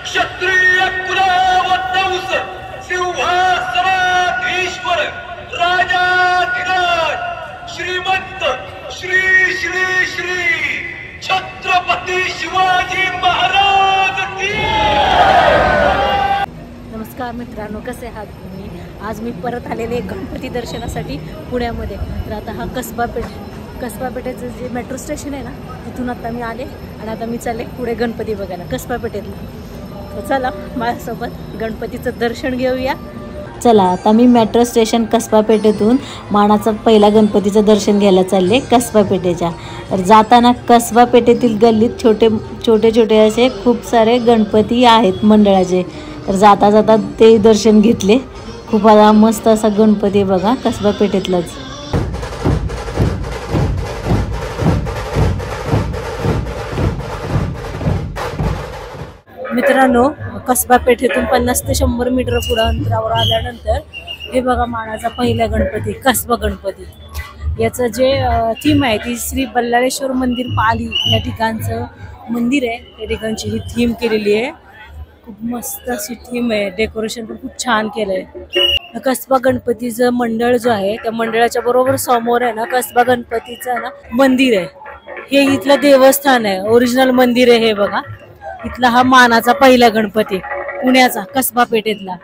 क्षत्रिय कुलावतंस सिंहासनाधीश्वर राजाधिराज श्रीमंत श्री श्री श्री छत्रपती शिवाजी महाराज की। नमस्कार मित्रांनो, कसे आहात तुम्ही? आज मी परत आलेले गणपती दर्शनासाठी पुण्यामध्ये. तर आता हा कसबा पेठेचं जे मेट्रो स्टेशन आहे ना, तिथून आता मी आले आणि आता मी चालले पुढे गणपती बघायला कसबा पेठेतला. तर चला माझ्यासोबत गणपतीचं दर्शन घेऊया. चला आता मी मेट्रो स्टेशन कसबा पेठेतून मानाचा पहिला गणपतीचं दर्शन घ्यायला चालले कसबा पेठेच्या. तर जाताना कसबा पेठेतील गल्लीत छोटे असे खूप सारे गणपती आहेत मंडळाचे. तर जाता जाता ते दर्शन घेतले. खूप मस्त असा गणपती बघा कसबा पेठेतलाच. मित्रांनो, कसबा पेठेतून 50 ते 100 मीटर पुढे अंतरावर आल्यानंतर हे बघा मानाचा पहिला गणपती कसबा गणपती. याचं जे थीम आहे ती श्री बल्लाळेश्वर मंदिर पाली या ठिकाणचं मंदिर आहे. त्या ठिकाणची ही थीम केलेली आहे. खूप मस्त अशी थीम आहे. डेकोरेशन पण खूप छान केलंय. कसबा गणपतीचं मंडळ जो आहे त्या मंडळाच्या बरोबर समोर आहे ना कसबा गणपतीचं ना मंदिर आहे. हे इथलं देवस्थान आहे, ओरिजिनल मंदिर आहे हे बघा. इथला हा मानाचा पहिला गणपती पुण्याचा कसबा पेठेतला.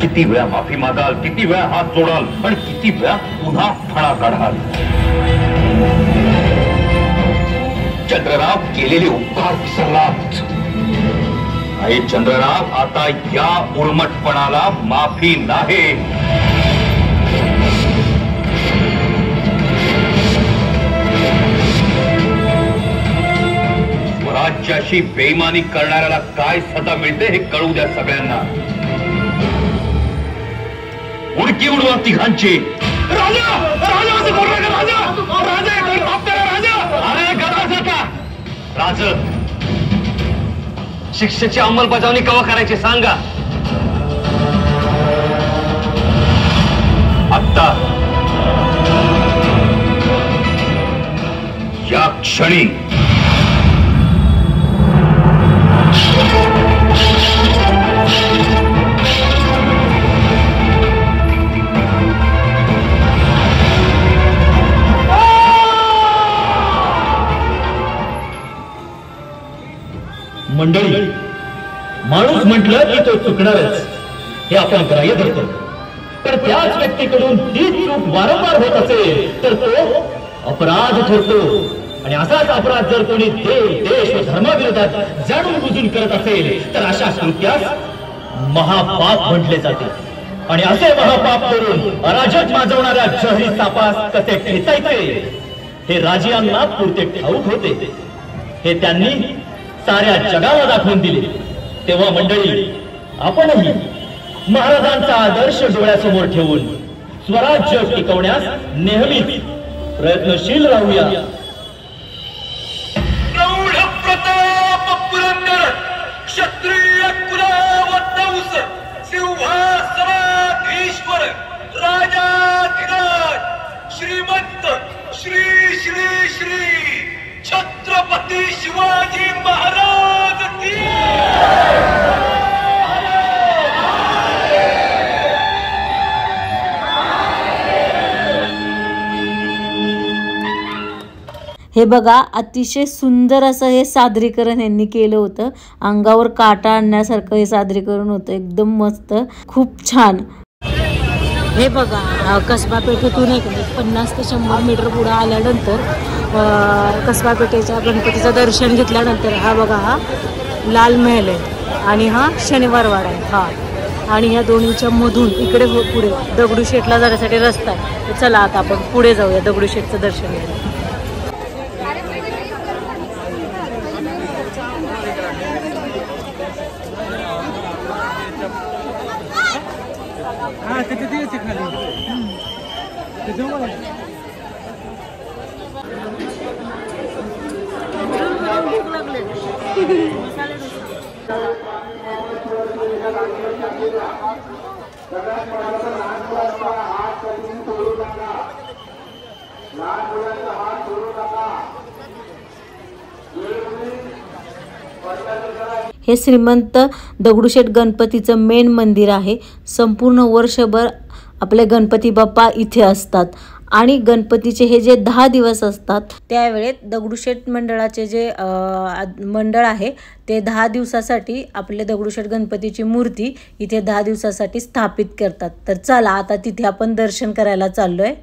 किती वेळा माफी मागाल, किती वेळा हात जोडाल आणि किती वेळा पुन्हा फळा काढाल. चंद्रराव केलेले उपकार विसरलात. आणि चंद्रराव आता या उर्मटपणाला माफी नाही. स्वराज्याशी बेईमानी करणाऱ्याला काय सजा मिळते हे कळू द्या सगळ्यांना. उडकी उडवा तिघांची. राजा राजा असं बोल राजा राजा राजा माफ करा राजा. अरे गदाचा का राज, शिक्षेची अंमलबजावणी केव्हा करायची सांगा. आत्ता या क्षणी. मंडळी, माणूस म्हटलं की तो चुकणारच हे आपण ग्राह्य धरतो. पण त्याच व्यक्तीकडून तीच चूक वारंवार होत असेल तर तो अपराध ठरतो. आणि असाच अपराध जर कोणी देश व धर्माविरोधात जाणून बुजून करत असेल तर अशा कृत्यास महापाप म्हटले जाते. आणि असे महापाप करून अराजक माजवणाऱ्या जहरी सापास कसे ठेचायचे हे राजियांना पुरते ठाऊक होते. हे त्यांनी साऱ्या जगाला दाखवून दिले. तेव्हा मंडळी, आपणही महाराजांचा आदर्श डोळ्यासमोर ठेवून स्वराज्य टिकवण्यास नेहमीच प्रयत्नशील राहूया. प्रौढ प्रताप पुरंदर क्षत्रिय कुलावतंस सिंहासनाधीश्वर राजाधिराज श्रीमंत श्री श्री श्री छत्रपती शिवाजी महाराज की। हे बघा, अतिशय सुंदर असं हे सादरीकरण यांनी केलं होतं. अंगावर काटा आणण्यासारखं हे सादरीकरण होतं. एकदम मस्त, खूप छान. हे बघा, कसबा पेठेतून 50 ते 100 मीटर पुढे आल्यानंतर कसबा पेठेच्या गणपतीचं दर्शन घेतल्यानंतर हा बघा, हा लाल महल आहे आणि हा शनिवार वाडा आहे. हा आणि ह्या दोन्हीच्या मधून इकडे पुढे दगडूशेठला जाण्यासाठी रस्ता आहे. तर चला आता आपण पुढे जाऊया दगडूशेठचं दर्शन घ्यायला. लहान मुलांचा हात सोडू नका. हे श्रीमंत दगडूशेठ गणपतीचं मेन मंदिर आहे. संपूर्ण वर्षभर आपले गणपती बाप्पा इथे असतात आणि गणपतीचे हे जे 10 दिवस असतात त्यावेळेत दगडूशेठ मंडळाचे जे मंडळ आहे ते 10 दिवसासाठी आपले दगडूशेठ गणपतीची मूर्ती इथे 10 दिवसासाठी स्थापित करतात. तर चला आता तिथे आपण दर्शन करायला चाललोय.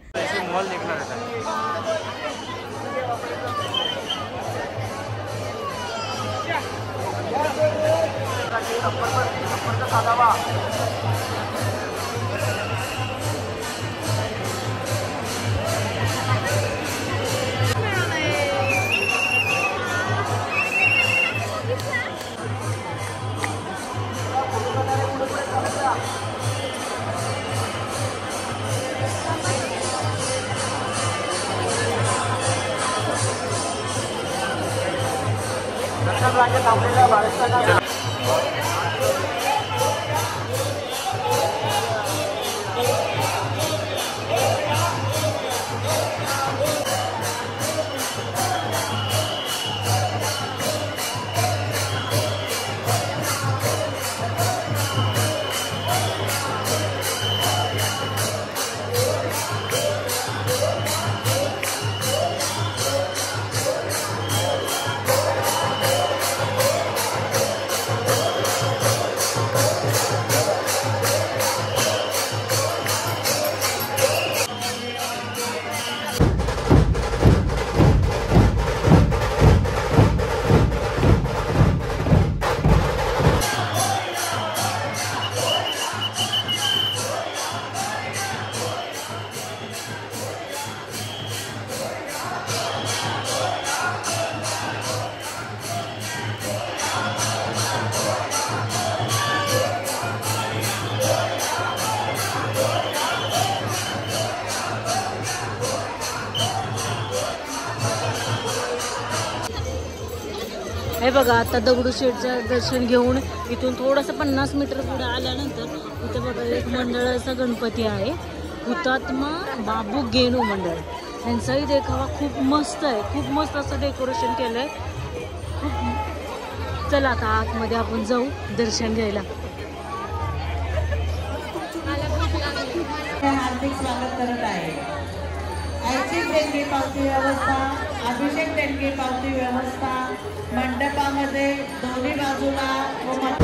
हे बघा आता दगडूशेठचं दर्शन घेऊन इथून थोडंसं 50 मीटर पुढे आल्यानंतर इथे बघा एक मंडळाचा गणपती आहे, हुतात्मा बाबू गेनू मंडळ. त्यांचाही देखावा खूप मस्त आहे, खूप मस्त असं डेकोरेशन केलं आहे. खूप चला आता आतमध्ये आपण जाऊ दर्शन घ्यायला. हार्दिक स्वागत करत आहे. ऐच्छिक देणगी पावती व्यवस्था, अभिषेक देणगी पावती व्यवस्था मंडपामध्ये दोन्ही बाजूला व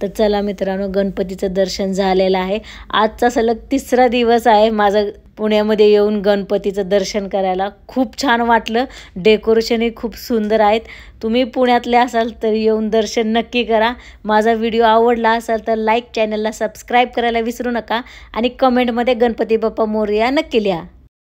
तर चला मित्रांनो, गणपतीचं दर्शन झालेलं आहे. आजचा सलग 3रा दिवस आहे माझं पुण्यामध्ये येऊन गणपतीचं दर्शन करायला. खूप छान वाटलं, डेकोरेशनही खूप सुंदर आहेत. तुम्ही पुण्यातले असाल तर येऊन दर्शन नक्की करा. माझा व्हिडिओ आवडला असाल तर लाईक, चॅनलला सबस्क्राईब करायला विसरू नका आणि कमेंटमध्ये गणपती बाप्पा मोरया नक्की लिहा.